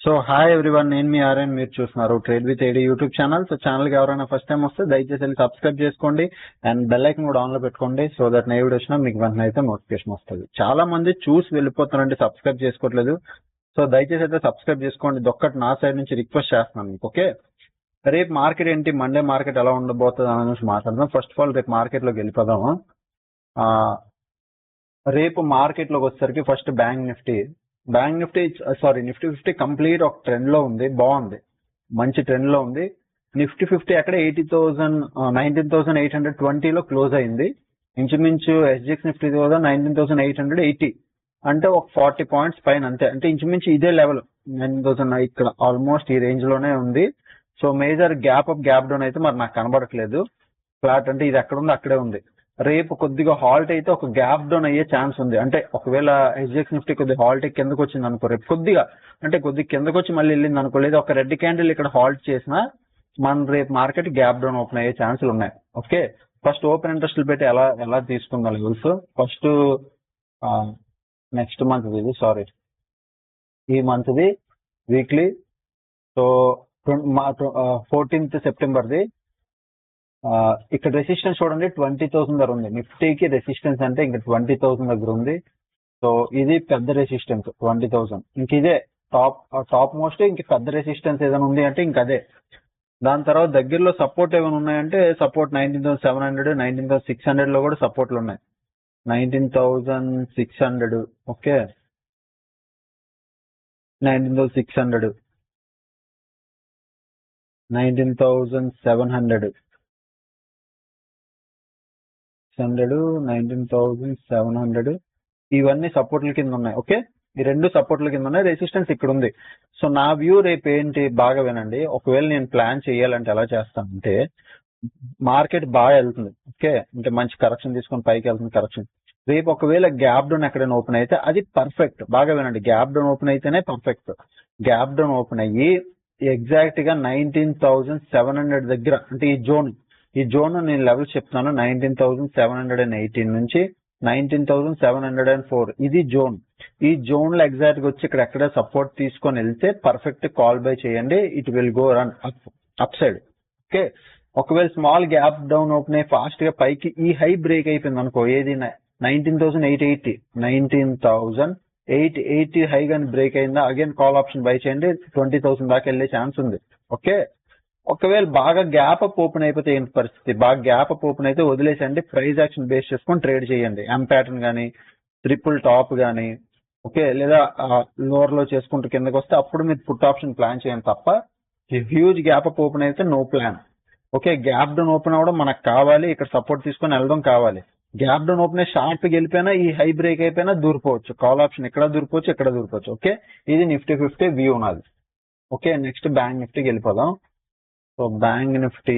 So hi everyone, నేను మీ RN, మీరు చూస్తున్నారు trade with AD YouTube channel. So channel కి ఎవరైనా ఫస్ట్ టైం వస్తే దయచేసి వెళ్ళి సబ్స్క్రైబ్ చేసుకోండి అండ్ బెల్ ఐకన్ కూడా ఆన్ లో పెట్టుకోండి. సో దట్ ఏ వీడియో వచ్చినా మీకు వెంటనే అయితే నోటిఫికేషన్ వస్తుంది. చాలా మంది చూసి వెళ్ళిపోతున్నారంటే సబ్స్క్రైబ్ చేసుకోవట్లేదు. సో దయచేసి అయితే సబ్స్క్రైబ్ చేసుకోండి. ఇదొక్కటి నా సైడ్ నుంచి రిక్వెస్ట్ చేస్తున్నాను మీకు. ఓకే, రేపు మార్కెట్ ఏంటి, మండే మార్కెట్ ఎలా ఉండబోతుంది అనే నుంచి మాట్లాడదాం. ఫస్ట్ ఆఫ్ ఆల్ రేపు మార్కెట్ లోకి వెళ్ళిపోదాము. రేపు మార్కెట్ లోకి వచ్చేసరికి ఫస్ట్ నిఫ్టీ నిఫ్టీ 50 కంప్లీట్ ఒక ట్రెండ్ లో ఉంది, బాగుంది, మంచి ట్రెండ్ లో ఉంది. నిఫ్టీ 50 అక్కడ 19,820 లో క్లోజ్ అయింది. ఇంచుమించు ఎస్జిఎక్స్ నిఫ్టీ 19,880, అంటే ఒక 40 పాయింట్స్ పైన అంతే. అంటే ఇంచుమించు ఇదే లెవెల్ 9,000 ఇక్కడ ఆల్మోస్ట్ ఈ రేంజ్ లోనే ఉంది. So major gap up gap down అయితే మరి నాకు కనబడట్లేదు. ఫ్లాట్ అంటే ఇది ఎక్కడ ఉంది అక్కడే ఉంది. రేపు కొద్దిగా హాల్ట్ అయితే ఒక గ్యాప్ డౌన్ అయ్యే ఛాన్స్ ఉంది. అంటే ఒకవేళ ఎస్జిఎక్స్ నిఫ్టీ కొద్దిగా హాల్ట్ కిందకు వచ్చింది అనుకో, రేపు కొద్దిగా కిందకు వచ్చి మళ్ళీ వెళ్ళింది అనుకో, లేదా ఒక రెడ్ క్యాండిల్ ఇక్కడ హాల్ట్ చేసినా మన రేపు మార్కెట్ గ్యాప్ డౌన్ ఓపెన్ అయ్యే ఛాన్సులు ఉన్నాయి. ఓకే, ఫస్ట్ ఓపెన్ ఇంట్రెస్ట్ పెట్టి ఎలా తీసుకుందాం లెవెల్స్. ఫస్ట్ నెక్స్ట్ మంత్ ఇది ఈ month the weekly. So 14th సెప్టెంబర్ది ఇక్కడ రెసిస్టెన్స్ చూడండి 20,000 దగ్గర ఉంది. నిఫ్టీకి రెసిస్టెన్స్ అంటే ఇంకా 20,000 దగ్గర ఉంది. సో ఇది పెద్ద రెసిస్టెన్స్ 20,000. ఇంక ఇదే టాప్ మోస్ట్. ఇంక పెద్ద రెసిస్టెన్స్ ఏదైనా ఉంది అంటే ఇంక అదే. దాని తర్వాత దగ్గరలో సపోర్ట్ ఏమైనా ఉన్నాయంటే సపోర్ట్ 19,700, 19,600 లో కూడా సపోర్ట్లు ఉన్నాయి. 19,600 ఓకే, 19,600, 19,700, 19,700 ఇవన్నీ సపోర్ట్ల కింద ఉన్నాయి. ఓకే, ఈ రెండు సపోర్ట్ల కింద ఉన్నాయి. రెసిస్టెన్స్ ఇక్కడ ఉంది. సో నా వ్యూ రేపు ఏంటి, బాగా వినండి. ఒకవేళ నేను ప్లాన్ చేయాలంటే ఎలా చేస్తానంటే, మార్కెట్ బాగా వెళ్తుంది. ఓకే, అంటే మంచి కరెక్షన్ తీసుకొని పైకి వెళ్తుంది కరెక్షన్. రేపు ఒకవేళ గ్యాప్ డౌన్ ఎక్కడైనా ఓపెన్ అయితే అది పర్ఫెక్ట్. బాగా వినండి, గ్యాప్ డౌన్ ఓపెన్ అయితేనే పర్ఫెక్ట్. గ్యాప్ డౌన్ ఓపెన్ అయ్యి ఎగ్జాక్ట్ గా 19,700 దగ్గర, అంటే ఈ జోన్ నేను లెవెల్స్ చెప్తున్నాను. 19,718 నుంచి 19,704 ఇది జోన్. ఈ జోన్ లో ఎగ్జాక్ట్ గా వచ్చి ఇక్కడ ఎక్కడ సపోర్ట్ తీసుకొని వెళ్తే పర్ఫెక్ట్ కాల్ బై చేయండి. It will go run up side. Okay, ఒకవేళ స్మాల్ గ్యాప్ డౌన్ ఓపెన్ అయ్యి ఫాస్ట్ గా పైకి ఈ హై బ్రేక్ అయిపోయింది అనుకో, ఏది 19,880 హై గాని బ్రేక్ అయిందా, అగైన్ కాల్ ఆప్షన్ బై చేయండి. 20,000 దాకా వెళ్ళే ఛాన్స్ ఉంది. ఓకే, ఒకవేళ బాగా గ్యాప్ అప్ ఓపెన్ అయిపోతే ఏంటి పరిస్థితి, బాగా గ్యాప్ అప్ ఓపెన్ అయితే వదిలేసండి. ప్రైస్ యాక్షన్ బేస్ చేసుకొని ట్రేడ్ చేయండి. ఎం ప్యాటర్న్ గానీ, ట్రిపుల్ టాప్ గానీ, ఓకే, లేదా లోవర్ లో చేసుకుంటూ కిందకి వస్తే అప్పుడు మీరు పుట్ ఆప్షన్ ప్లాన్ చేయండి తప్ప హ్యూజ్ గ్యాప్ అప్ ఓపెన్ అయితే no plan. Okay, gap down open అవ్వడం మనకు కావాలి, ఇక్కడ సపోర్ట్ తీసుకొని వెళ్ళడం కావాలి. గ్యాప్ డౌన్ ఓపెన్ అయ్యి షార్ట్ కి వెళ్ళిపోయినా, ఈ హై బ్రేక్ అయిపోయినా దూరిపోవచ్చు. కాల్ ఆప్షన్ ఇక్కడ దూరిపోవచ్చు, ఇక్కడ దూరిపోవచ్చు. ఓకే, ఇది నిఫ్టీ 50 వ్యూ ఉన్నది. ఓకే, నెక్స్ట్ బ్యాంక్ నిఫ్టీకి వెళ్ళిపోదాం. సో బ్యాంక్ నిఫ్టీ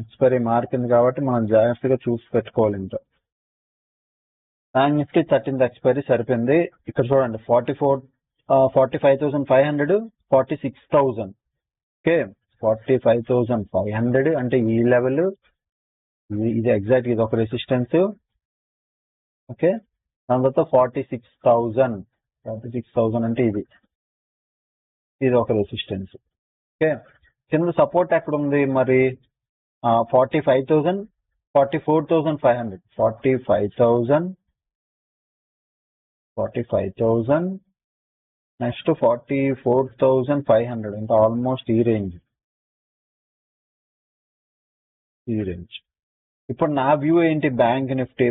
ఎక్స్పైరీ మారింది కాబట్టి మనం జాగ్రత్తగా చూసి పెట్టుకోవాలి. ఇంకా బ్యాంక్ నిఫ్టీ 13th ఎక్స్పైరీ సరిపోయింది. ఇక్కడ చూడండి 45,500, 46,000. ఓకే, 45,500 అంటే ఈ లెవెల్, ఇది ఎగ్జాక్ట్ ఇది ఒక రెసిస్టెన్స్. ఓకే, దాని తర్వాత 46,000 అంటే ఇది ఒక రెసిస్టెన్స్. ఓకే, కింద సపోర్ట్ ఎక్కడ ఉంది మరి, 45,000, 44,500, 45,000 నెక్స్ట్ 44,500, ఇంకా ఆల్మోస్ట్ ఈ రేంజ్. ఇప్పుడు నా వ్యూ ఏంటి, బ్యాంక్ నిఫ్టీ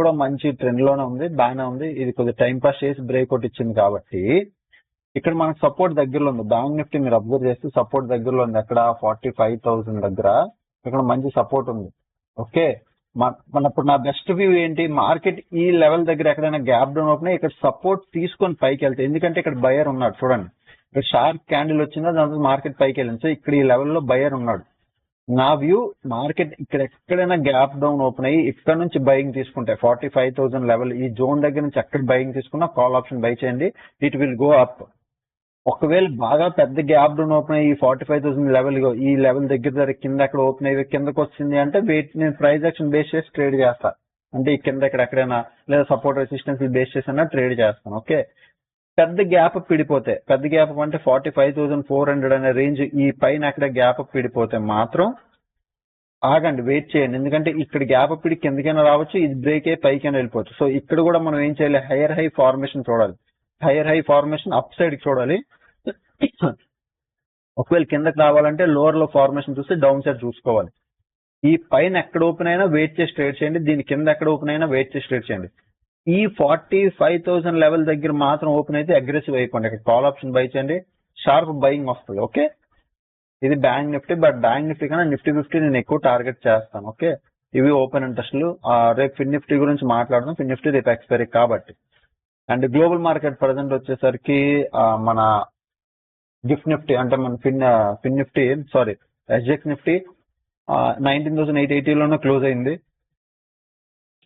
కూడా మంచి ట్రెండ్ లోనే ఉంది, బాగానే ఉంది. ఇది కొద్దిగా టైం పాస్ చేసి బ్రేక్అవుట్ ఇచ్చింది కాబట్టి ఇక్కడ మనకు సపోర్ట్ దగ్గరలో ఉంది. బ్యాంక్ నిఫ్టీ మీరు అబ్జర్వ్ చేస్తే సపోర్ట్ దగ్గరలో ఉంది. అక్కడ 45,000 దగ్గర ఇక్కడ మంచి సపోర్ట్ ఉంది. ఓకే, ఇప్పుడు నా బెస్ట్ వ్యూ ఏంటి, మార్కెట్ ఈ లెవెల్ దగ్గర ఎక్కడైనా గ్యాప్ డౌన్ ఓపెన్ ఇక్కడ సపోర్ట్ తీసుకొని పైకి వెళ్తే, ఎందుకంటే ఇక్కడ బయర్ ఉన్నాడు చూడండి. ఇక్కడ షార్ప్ క్యాండిల్ వచ్చిందా, దాంతో మార్కెట్ పైకి వెళ్ళింది. సో ఇక్కడ ఈ లెవెల్లో బయర్ ఉన్నాడు. నా వ్యూ మార్కెట్ ఇక్కడ ఎక్కడైనా గ్యాప్ డౌన్ ఓపెన్ అయ్యి ఇక్కడ నుంచి బయింగ్ తీసుకుంటే 45,000 లెవెల్, ఈ జోన్ దగ్గర నుంచి ఎక్కడ బయింగ్ తీసుకున్నా కాల్ ఆప్షన్ బై చేయండి. It will go up. ఒకవేళ బాగా పెద్ద గ్యాప్ డౌన్ ఓపెన్ అయ్యి 45,000 లెవెల్, ఈ లెవెల్ దగ్గర కింద అక్కడ ఓపెన్ అయ్యి కిందకు వచ్చింది అంటే నేను ప్రైస్ యాక్షన్ బేస్ చేసి ట్రేడ్ చేస్తా. అంటే ఈ కింద ఎక్కడైనా లేదా సపోర్ట్ రెసిస్టెన్స్ బేస్ చేసినా ట్రేడ్ చేస్తాను. ఓకే, పెద్ద గ్యాప్ పిడిపోతే, పెద్ద గ్యాప్ అంటే 45,400 అనే రేంజ్ ఈ పైన అక్కడ గ్యాప్ పిడిపోతే మాత్రం ఆగండి, వెయిట్ చేయండి. ఎందుకంటే ఇక్కడ గ్యాప్ పిడి కిందకైనా రావచ్చు, ఇది బ్రేక్ అయ్యి పైకైనా వెళ్ళిపోవచ్చు. సో ఇక్కడ కూడా మనం ఏం చేయాలి, హైయర్ హై ఫార్మేషన్ చూడాలి. Hire high formation up side కి చూడాలి. ఒకవేళ కిందకి రావాలంటే లోవర్ లో ఫార్మేషన్ చూస్తే డౌన్ సైడ్ చూసుకోవాలి. ఈ పైన ఎక్కడ ఓపెన్ అయినా వెయిట్ చేసి ట్రేడ్ చేయండి, దీని కింద ఎక్కడ ఓపెన్ అయినా వెయిట్ చేసి ట్రేడ్ చేయండి. ఈ 45,000 లెవెల్ దగ్గర మాత్రం ఓపెన్ అయితే అగ్రెసివ్ అయిపోండి, ఇక్కడ కాల్ ఆప్షన్ బై చేయండి, షార్ప్ బయింగ్ వస్తుంది. ఓకే, ఇది bank Nifty. But bank Nifty కన్నా నిఫ్టీ 50 నేను ఎక్కువ టార్గెట్ చేస్తాను. ఓకే, ఇవి ఓపెన్ ఇంట్రెస్ట్లు. రేపు ఫిన్ నిఫ్టీ గురించి మాట్లాడదాం, ఫిన్ నిఫ్టీ రేపు ఎక్స్పైరీ కాబట్టి. అండ్ గ్లోబల్ మార్కెట్ ప్రజెంట్ వచ్చేసరికి మన గిఫ్ట్ నిఫ్టీ అంటే మన fin nifty sorry SGX nifty 19,880లోనే క్లోజ్ అయింది.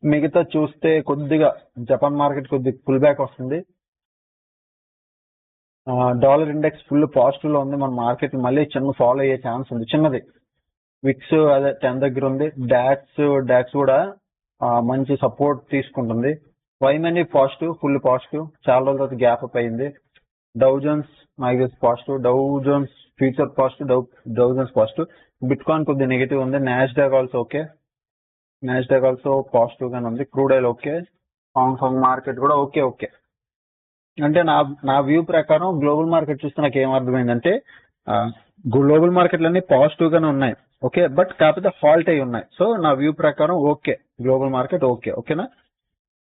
మిగతా చూస్తే కొద్దిగా జపాన్ మార్కెట్ కొద్దిగా పుల్ బ్యాక్ వస్తుంది. డాలర్ ఇండెక్స్ ఫుల్ పాజిటివ్ లో ఉంది. మన మార్కెట్ మళ్ళీ చిన్న ఫాలో అయ్యే ఛాన్స్ ఉంది, చిన్నది. విక్స్ అదే 10 దగ్గర ఉంది. డాక్స్ కూడా మంచి సపోర్ట్ తీసుకుంటుంది. వైమనీ పాజిటివ్, ఫుల్ పాజిటివ్, చాలా రోజుల తర్వాత గ్యాప్ అప్ అయింది. Dow Jones positive, Dow Jones future positive, Dow Jones positive. Bitcoin కొద్దిగా నెగిటివ్ ఉంది. Nasdaq also okay, Nasdaq also positive గానే ఉంది. Crude oil okay, Hong Kong market కూడా ఓకే. అంటే నా వ్యూ ప్రకారం గ్లోబల్ మార్కెట్ చూస్తే నాకు ఏమర్థమైందంటే గ్లోబల్ మార్కెట్లన్నీ పాజిటివ్ గానే ఉన్నాయి. ఓకే, బట్ కాకపోతే హాల్ట్ అయి ఉన్నాయి. సో నా వ్యూ ప్రకారం ఓకే, గ్లోబల్ మార్కెట్ ఓకేనా.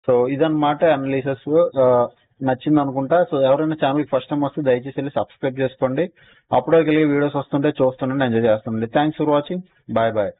సో ఇదన్నమాట అనాలిసిస్. నచ్చింది అనుకుంటా. సో ఎవరైనా ఛానల్ ఫస్ట్ టైం వస్తే దయచేసి వెళ్ళి సబ్స్క్రైబ్ చేసుకోండి. అప్పుడే కలిగే వీడియోస్ వస్తుంటే చూస్తుండండి, ఎంజాయ్ చేస్తుండండి. Thanks for watching. బాయ్.